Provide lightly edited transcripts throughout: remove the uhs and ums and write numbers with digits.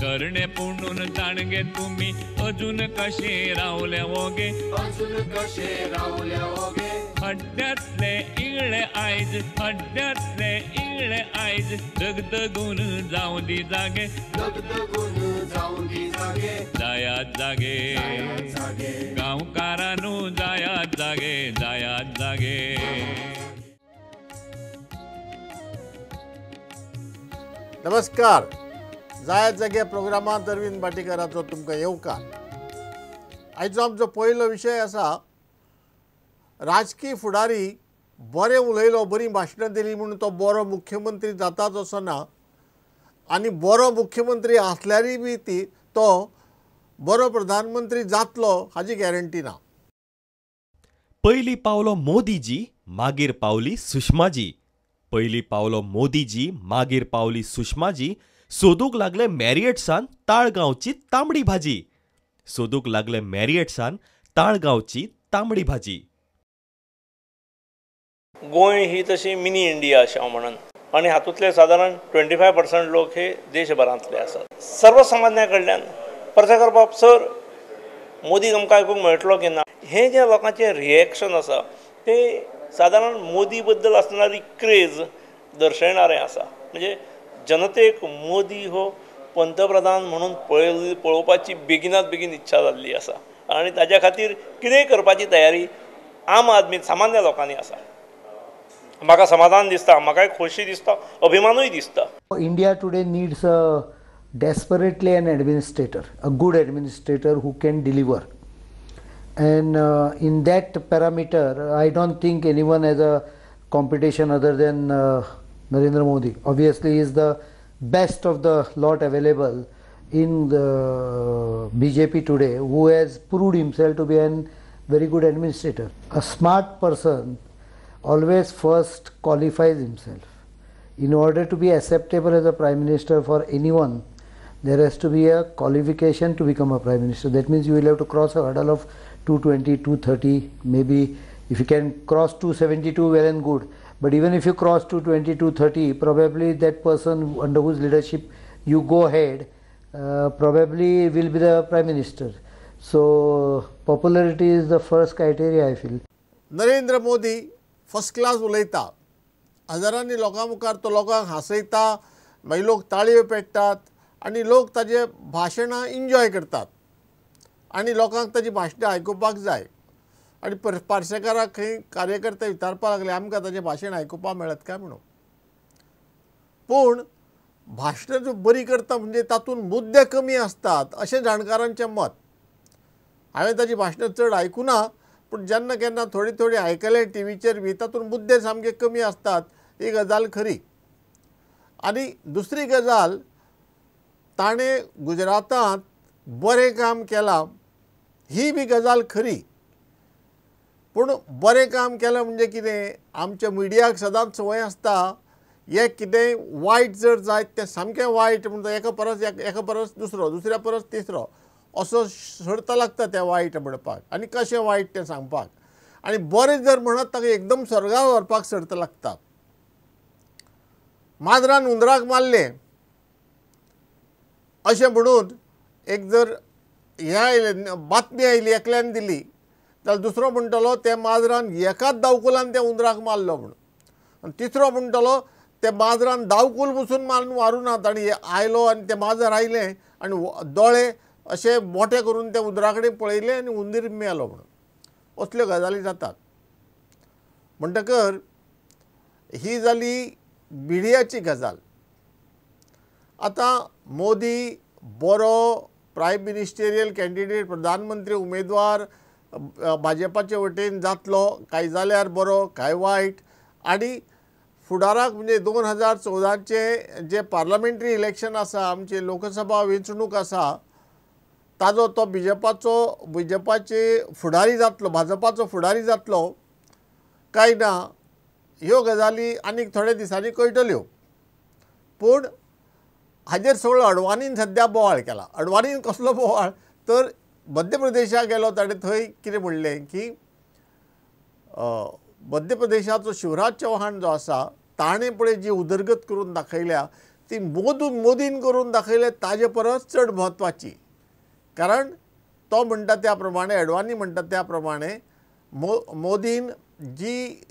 करणे पुणून जाणगे तुम्ही अजून कसे रावल्या वोगे हड्ड्यातले इगळे आयज हड्ड्यातले इगळे आयज दगदगून जाऊं दी जागे जायात जागे गांवकारांनू जायात जागे नमस्कार. जायत जागे प्रोग्रामांत अरविंद भाटीकाराचो तुमकां येवकार. आयचो आमचो पयलो विशय आसा राजकीय फुडारी बरें उलयलो बरी भाशणां दिली म्हणून तो बरो मुख्यमंत्री जाताच असो ना आनी बरो मुख्यमंत्री आसल्यारय बी तो बरो प्रधानमंत्री जातलो हाची गॅरंटी ना. पयलीं पावलो मोदीजी मागीर पावली सुषमाजी. पयलीं पावलो मोदीजी मागीर पावली सुषमाजी. सोदूंक लागले मॅरियट्सान ताळगांवची तांबडी भाजी. सोदूंक लागले मॅरियट्सान ताळगांवची तांबडी भाजी. गोंय ही तशी मिनी इंडिया अशें हांव म्हणन आनी हातूंतले सादारण 25% लोक हे देशभरांतले आसात. सर्वसामान्या कडल्यान प्रचार करपाक सर मोदीक आमकां आयकूंक मेळटलो की ना हे जे लोकांचें रिएक्शन आसा ते सादारण मोदी बद्दल आसणारी क्रेज दर्शयणारें आसा. म्हणजे जनतेक मोदी हो पंतप्रधान म्हणून पळोवपाची बेगिनात बेगीन इच्छा जाल्ली आसा आनी ताज्या खातीर कितेंय करपाची तयारी आम आदमी सामान्य लोकांनी आसा. म्हाका समाधान दिसता, म्हाका एक खोशी दिसता, अभिमानूय दिसता. India today needs desperately an administrator, a good administrator who can deliver. And in that parameter, I don't think anyone has a competition other than Narendra Modi. Obviously, he is the best of the lot available in the BJP today, who has proved himself to be a very good administrator. A smart person always first qualifies himself. In order to be acceptable as a prime minister for anyone, there has to be a qualification to become a prime minister. That means you will have to cross a hurdle of 220, 230, maybe if you can cross 272, well and good. But even if you cross 220, 230, probably that person under whose leadership you go ahead probably will be the prime minister. So popularity is the first criteria, I feel. Narendra Modi first class उलयता. हजारांनी लोकां मुखार तो लोकांक हांसयता, मागीर लोक ताळयो पेट्टात आनी लोक ताजे भाशणां एन्जॉय करतात आनी लोकांक ताजी भाशणां आयकुपाक जाय. आनी पार्सेकाराक खंय कार्यकर्ते विचारपाक लागले आमकां ताजें भाशण आयकुपाक मेळत काय म्हणून. पूण भाशणां ज्यो बरी करता म्हणजे तातूंत मुद्दे कमी आसतात अशें जाणकारांचें मत. हांवें ताजी भाशणां चड आयकुना पूण जेन्ना केन्ना थोडी थोडी आयकले टीव्हीचेर बी तातूंत मुद्दे सामके कमी आसतात ही गजाल खरी. आनी दुसरी गजाल ताणें गुजरातांत बरें काम केलां ही बी गजाल खरी. पूण बरें काम केलां म्हणजे कितें आमच्या मिडियाक सदांच संवय आसता एक कितेंय वायट जर जायत तें सामकें वायट म्हणटा एका परस दुसरो दुसऱ्या परस तिसरो असो सर्त लागता तें वायट म्हणपाक आनी कशें वायट तें सांगपाक. आनी बरें जर म्हणत ताका एकदम स्वर्गार व्हरपाक सर्त लागता. माजरान हुंदराक मारलें अशें म्हणून एक जर बातमी आयली एकल्यान दिली जाल्यार दुसरो म्हणटलो त्या माजरान एकाच दावकुलान त्या हुंदराक मारलो म्हणून. आनी तिसरो म्हणटलो त्या माजरान दावकूल बसून मारूं ना ताणी आयलो आनी तें माजर आयलें आनी दोळे अशें मोठे करून त्या हुंदरा कडेन पळयलें आनी हुंदीर मेलो म्हणून. असल्यो गजाली जातात. म्हणटकर ही जाली मिडियाची गजाल. आतां मोदी बरो प्रायम मिनिस्टेरियल कॅन्डिडेट प्रधानमंत्री उमेदवार भाजपाचे वटेन जातलो काय जाल्यार बरो काय वायट. आनी फुडाराक म्हणजे 2014चे जे पार्लमेंटरी इलेक्शन आसा आमची लोकसभा वेंचणूक आसा ताजो तो बीजेपाचे फुडारी जातलो भाजपाचो फुडारी जातलो काय ना ह्यो गजाली आनीक थोड्या दिसांनी कळटल्यो. पूण हाजेर सगळो अडवाणीन सद्या बोवाळ केला. अडवाणीन कसलो बोवाळ तर मध्य प्रदेशाक गेलो ताणें थंय कितें म्हणलें की मध्य प्रदेशाचो शिवराज चौहान जो आसा ताणें पळय जी उदरगत करून दाखयल्या ती मोदीन करून दाखयले ताजे परस चड म्हत्वाची. कारण तो म्हणटा त्या प्रमाणे, अडवाणी म्हणटा त्या प्रमाणे मोदीन जी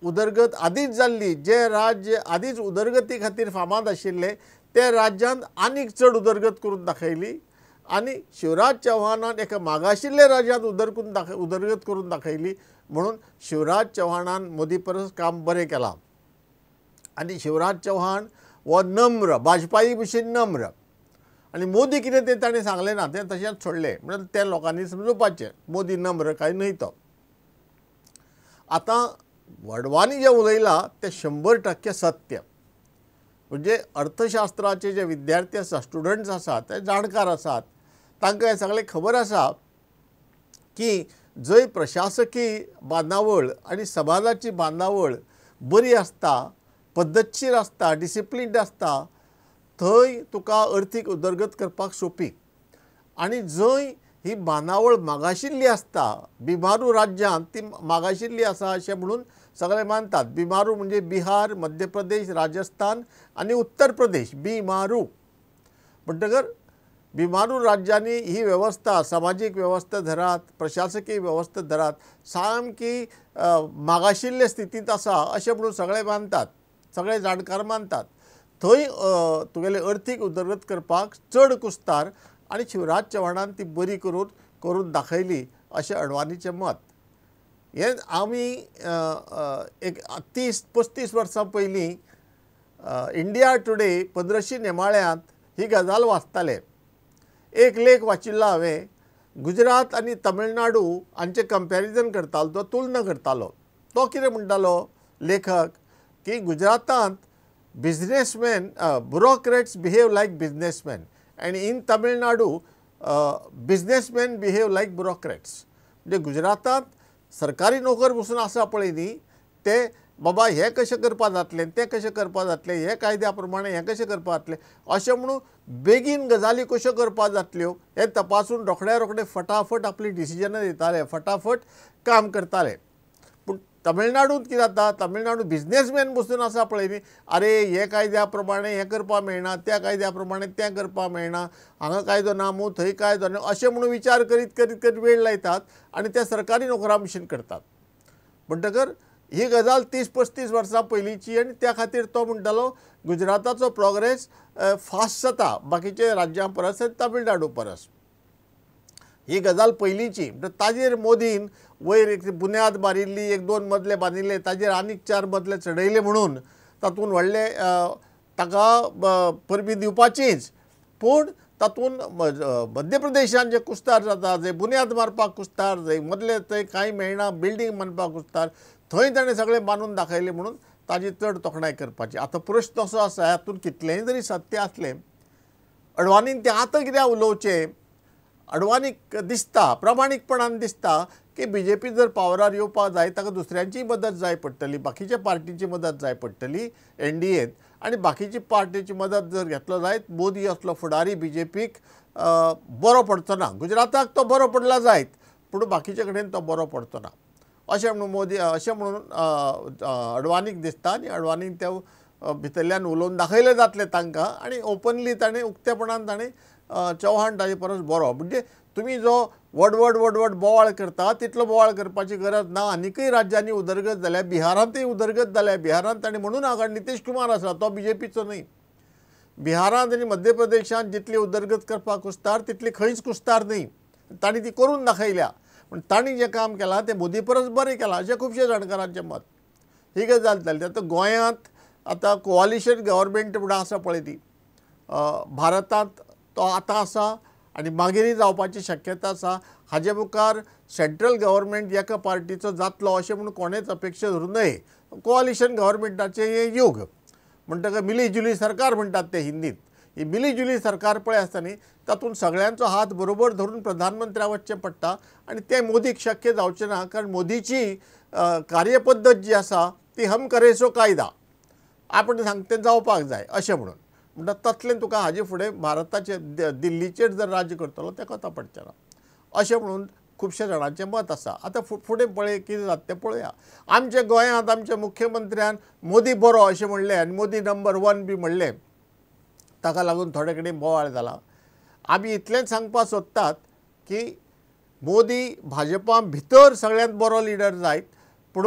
उदरगत आदींच जाल्ली, जे राज्य आदींच उदरगती खातीर फामाद आशिल्ले ते राज्यांत आनीक चड उदरगत करून दाखयली आनी शिवराज चव्हाणान एका मागाशिल्ल्या राज्यांत उदरगत करून दाखयली. म्हणून शिवराज चव्हाणान मोदी परस काम बरें केलां. आनी शिवराज चव्हाण हो नम्र, वाजपेयी भशेन नम्र. आनी मोदी कितें तें ताणें सांगलें ना, तें तशेंच सोडलें. म्हणून तें लोकांनी समजुपाचें मोदी नम्र काय न्हय तो. आतां वडवानी जें उलयलां तें 100% सत्य. म्हणजे अर्थशास्त्राचे जे विद्यार्थी आसात, स्टुडंट्स आसात, ते जाणकार आसात, तांकां हें सगळें खबर आसा की जंय प्रशासकी बांदावळ आनी समाजाची बांदावळ बरी आसता, पद्दतशीर आसता, डिसिप्लिन्ड आसता, थंय तुका अर्थीक उदरगत करपाक सोंपी. आनी जंय ही बांदावळ मागाशिल्ली आसता, बिमारू राज्यांत ती मागाशिल्ली आसा अशें म्हणून सगळे मानतात. बिमारू म्हणजे बिहार, मध्य प्रदेश, राजस्थान आनी उत्तर प्रदेश. बिमारू म्हणटकर बिमारू राज्यांनी ही वेवस्था, सामाजीक वेवस्था धरात, प्रशासकीय वेवस्था धरात, सामकी मागाशिल्ले स्थितींत आसा अशें म्हणून सगळे मानतात, सगळे जाणकार मानतात. थंय तुगेले अर्थीक उदरगत करपाक चड कुस्तार आनी शिवराज चव्हाणान ती बरी करून दाखयली अशें अडवाणीचें मत. हें आमी एक 30-35 वर्सां पयलीं इंडिया टुडे 1500 नेमाळ्यांत ही गजाल वाचताले. एक लेख वाचिल्लो हांवें. गुजरात आनी तमिळनाडू हांचें कंपॅरिजन करतालो, तो तुलना करतालो. तो कितें म्हणटालो लेखक की गुजरातांत बिझनेसमॅन, ब्युरोक्रेट्स बिहेव लायक बिझनेसमॅन आनी in Tamil Nadu businessman behave like bureaucrats. म्हणजे गुजरातांत सरकारी नोकर बसून आसा पळय न्ही, ते बाबा हें कशें करपा जातलें, तें कशें करपा जातलें, हे कायद्या प्रमाणे हें कशें करपा जातलें अशें म्हणून बेगीन गजाली कश्यो करपा जातल्यो हें तपासून रोखडे फटाफट आपली डिसिजनां दिताले, फटाफट काम करताले. पूण तमिळनाडूंत कितें जाता, तमिळनाडू बिझनेसमॅन बसून आसा पळय न्ही, अरे हे कायद्या प्रमाणे हें करपा मेळना, त्या कायद्या प्रमाणे तें करपा मेळना, हांगा कायदो ना मू, थंय कायदो ना अशें म्हणून विचार करीत करीत वेळ लायतात आनी ते सरकारी नोकरा भशेन करतात. म्हणटकर ही गजाल 30-35 वर्सां पयलींची आनी त्या खातीर तो म्हणटालो गुजराताचो प्रोग्रेस फास्ट जाता बाकीच्या राज्यां परस आनी तमिळनाडू परस. ही गजाल पयलींची. ताजेर मोदीन वयर एक बुन्याद मारिल्ली, 1-2 मजले बांदिल्ले, ताजेर आनीक 4 मजले चडयले म्हणून तातूंत व्हडले ताका परबीं दिवपाचीच. पूण तातूंत मध्य प्रदेशांत जे कुस्तार जाता, जंय बुन्याद मारपाक कुस्तार, जंय मदले थंय कांय मेळना, बिल्डींग बांदपाक कुस्तार, थंय ताणें सगळें बांदून दाखयलें म्हणून ताजी चड तोखणाय करपाची. आतां प्रश्न असो आसा, हातूंत कितलेंय जरी सत्य आसलें, अडवाणीन तें आतां कित्याक उलोवचें. अडवाणीक दिसता, प्रामाणीकपणान दिसता की BJP जर पावरार येवपाक जाय ताका दुसऱ्यांची मदत जाय पडटली, बाकीच्या पार्टीची मदत जाय पडटली NDAत, आनी बाकीची पार्टीची मदत जर घेतलो जायत मोदी असलो फुडारी BJPक बरो पडचो ना. गुजराताक तो बरो पडला जायत, पूण बाकीचे कडेन तो बरो पडचो ना अशें म्हणून मोदी अशें म्हणून अडवाणीक दिसता. आनी अडवाणीक ते भितरल्यान उलोवन दाखयलें जातलें तांकां आनी ओपनली ताणें उक्तेपणान ताणें चव्हाण ताजे परस बरो. म्हणजे तुमी जो व्हड बोवाळ करता तितलो बोवाळ करपाची गरज ना. आनीकय राज्यांनी उदरगत जाल्या, बिहारांतय उदरगत जाल्या. बिहारांत ताणें म्हणून हांगा नितीश कुमार आसा, तो BJPचो न्हय. बिहारांत आनी मध्य प्रदेशांत जितली उदरगत करपाक कुस्तार तितली खंयच कुस्तार न्हय. तांणी ती करून दाखयल्या. पूण तांणी जें काम केलां तें मोदी परस बरें केलां अशें खुबशे जाणकारांचें मत. ही गजाल जाली. आतां गोंयांत आतां कोआलिशन गव्हर्मेंट म्हणून आसा पळय ती, भारतांत तो आतां आसा आनी मागीरय जावपाची शक्यता आसा. हाजे मुखार सेंट्रल गव्हर्मेंट एका पार्टीचो जातलो अशें म्हणून कोणेच अपेक्षा धरूं नये. कोआलिशन गव्हर्मेंटाचें हें यूग म्हणटकच मिली जुली सरकार म्हणटात ते हिंदींत. ही मिली जुली सरकार पळय आसता न्ही, तातूंत सगळ्यांचो हात बरोबर धरून प्रधानमंत्र्या वचचें पडटा आनी तें मोदीक शक्य जावचें ना. कारण मोदीची कार्यपद्दत जी आसा ती हम करे सो कायदा, आपण सांगतें जावपाक जाय अशें म्हणून. म्हणटा तसलें तुका हाजे फुडें भारताचे दिल्लीचेर जर राज्य करतलो तें कोता पडचें ना अशें म्हणून खुबशे जाणांचें मत आसा. आतां फुडें पळय कितें जाता तें पळोवया. आमच्या गोंयांत आमच्या मुख्यमंत्र्यान मोदी बरो अशें म्हणलें आनी मोदी नंबर 1 बी म्हणलें. ताका लागून थोडे कडेन बोवाळ जाला. आमी इतलेंच सांगपाक सोदतात की मोदी भाजपा भितर सगळ्यांत बरो लिडर जायत, पूण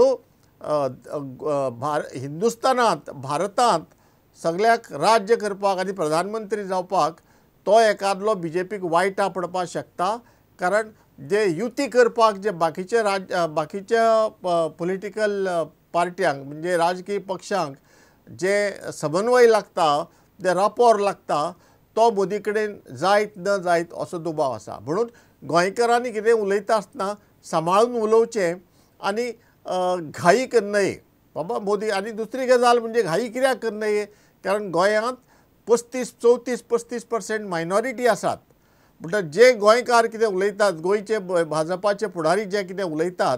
हिंदुस्थानांत भारतांत सगळ्याक राज्य करपाक आनी प्रधानमंत्री जावपाक तो एकादलो BJPक वायटा पडपाक शकता. कारण जे युती करपाक जे बाकीच्या पॉलिटिकल पार्ट्यांक म्हणजे राजकीय पक्षांक जे समन्वय लागता, जे रापोर लागता, तो मोदी कडेन जायत न जायत असो दुबाव आसा. म्हणून गोंयकारांनी कितें उलयता आसतना सांबाळून उलोवचें आनी घाई करनये बाबा मोदी. आनी दुसरी गजाल म्हणजे घाई कित्याक करनये, कारण गोंयांत 34-35% मायनॉरिटी आसात. म्हणटच जे गोंयकार कितें उलयतात, गोंयचे भाजपाचे फुडारी जे कितें उलयतात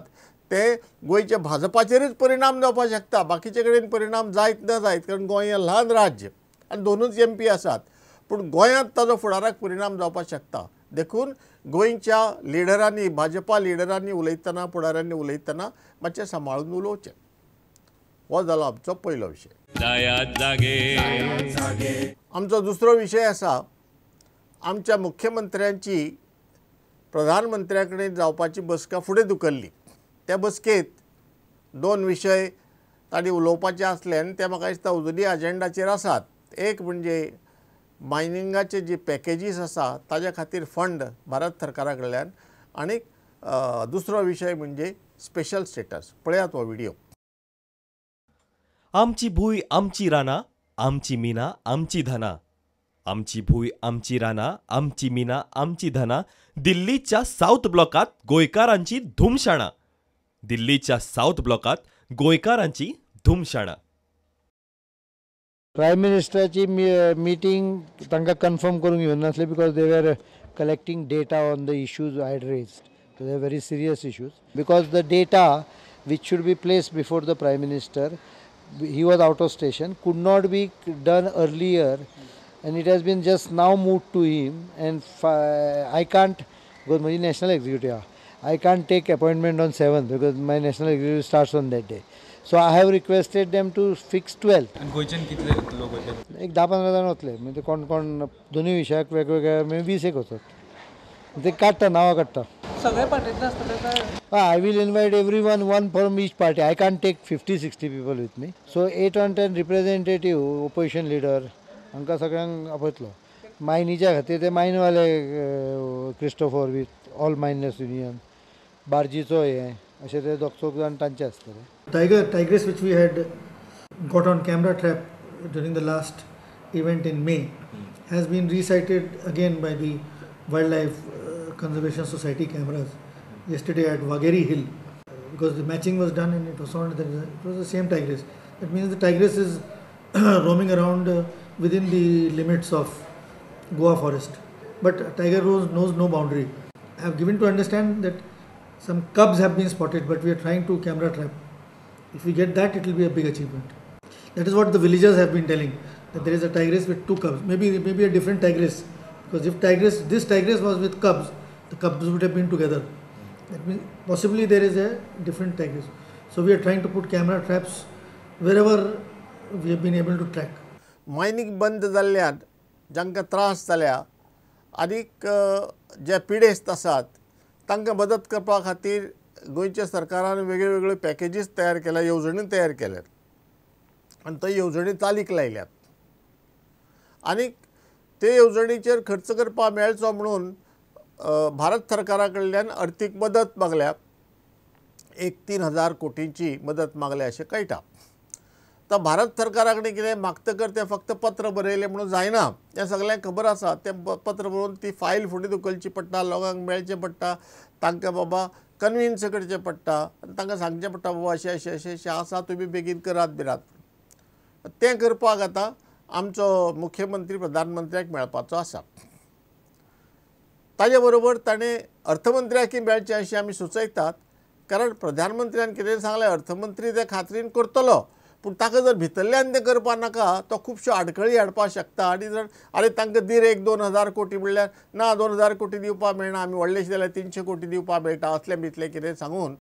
ते गोंयच्या भाजपाचेरूच परिणाम जावपाक शकता. बाकीचे कडेन परिणाम जायत न जायत, कारण गोंय हें ल्हान राज्य आनी 2च MP आसात, पूण गोंयांत ताजो फुडाराक परिणाम जावपाक शकता. देखून गोंयच्या लिडरांनी, भाजपा लिडरांनी उलयतना, फुडाऱ्यांनी उलयतना मातशें सांबाळून उलोवचें. हो जालो आमचो पयलो विशय. जायात जागे आमचो दुसरो विशय आसा आमच्या मुख्यमंत्र्यांची प्रधानमंत्र्या कडेन जावपाची बसका फुडें धुकल्ली. त्या बसकेंत 2 विशय तांणी उलोवपाचे आसले आनी ते म्हाका दिसता उजनी अजेंडाचेर आसात. एक म्हणजे मायनिंगाचे जे पॅकेजीस आसा ताज्या खातीर फंड भारत सरकारा कडल्यान, आनी दुसरो विशय म्हणजे स्पेशल स्टेटस. पळयात हो व्हिडिओ. आमची भूंय आमची रानां, आमची मिना आमची धना. आमची भूंय आमची रानां, आमची मिना आमची धना. दिल्लीच्या साऊथ ब्लॉकात गोंयकारांची धुमशाणा. दिल्लीच्या साऊथ ब्लॉकात गोंयकारांची धुमशाणा. प्रायम मिनिस्टराची मिटींग तांकां कन्फर्म करूंक येवं नासलें बिकॉज दे वर collecting data on the issues I had raised. They are very serious issues because the data which should be placed before the Prime Minister, he was out of station, could not be done earlier, and it has been just now moved to him. And I can't, because my national executive, I can't take appointment on 7th because my national executive starts on that day. So I have requested them to fix 12th. आणि गोंयच्यान कितले लोक वतले? एक 10-15 जाण वतले. म्हणजे कोण कोण दोन्ही विशयाक वेगवेगळ्या 20 एक वचत. ते काडटा, नांवां काडटा. सगळे पार्टींतले आसतले काय? I will invite everyone, one from each party. I can't take 50-60 people with me. So 8 or 10 representative, opposition leader, हांकां सगळ्यांक आपयतलो. मायनीच्या खातीर ते मायनवाले Christopher with all miners union, बार्जीचो हे अशे ते 2-3 जाण तांचे आसतले. Tigress which we had got on camera trap during the last event in May has been resighted again by the Wildlife Conservation Society cameras yesterday at Wageri Hill because the matching was done and it was found that it was the same tigress. That means the tigress is roaming around within the limits of Goa forest, but tiger knows no boundary. I have given to understand that some cubs have been spotted, but we are trying to camera trap. If we get that, it will be a big achievement. That is what the villagers have been telling, that there is a tigress with 2 cubs, maybe a different tigress, because if this tigress was with cubs, the cubs would have been together. That means possibly there is a different tigress. So we are trying to put camera traps wherever we have been able to track. Mining बंद जाल्ल्यान जांकां त्रास जाल्या आनीक जे पिडेस्त आसात तांकां मदत करपा खातीर गोंयच्या सरकारान वेगळ्यो पॅकेजीस तयार केल्या, येवजणी तयार केल्यात आनी त्यो येवजणी चालीक लायल्यात. आनीक ते येवजणीचेर खर्च करपा मेळचो म्हणून भारत सरकारा कडल्यान अर्थीक मदत मागल्या. 3,000 कोटींची मदत मागल्या अशें कळटा. तर भारत सरकारा कडेन कितें मागतकर तें फक्त पत्र बरयलें म्हणून जायना, तें सगळ्यांक खबर आसा. तें पत्र बरोवन ती फायल फुडें धुकलची पडटा, लोकांक मेळचें पडटा, तांकां बाबा कन्विन्स करचें पडटा आनी तांकां सांगचें पडटा बाबा अशें आसा, तुमी बेगीन करात बिरात. तें करपाक आतां आमचो मुख्यमंत्री प्रधानमंत्र्याक मेळपाचो आसा. ताजे बरोबर ताणें अर्थमंत्र्याकय मेळचें अशें आमी सुचयतात. कारण प्रधानमंत्र्यान कितें सांगलें, अर्थमंत्री ते खात्रीन करतलो, पूण ताका जर भितरल्यान तें करपा नाका तो खुबश्यो आडखळी हाडपाक शकता. आनी जर आरे तांकां दीर 1-2 कोटी म्हणल्यार ना 2,000 कोटी दिवपाक मेळना, आमी व्हडलेशे जाल्यार 300 कोटी दिवपाक मेळटा असलें भितलें कितें सांगून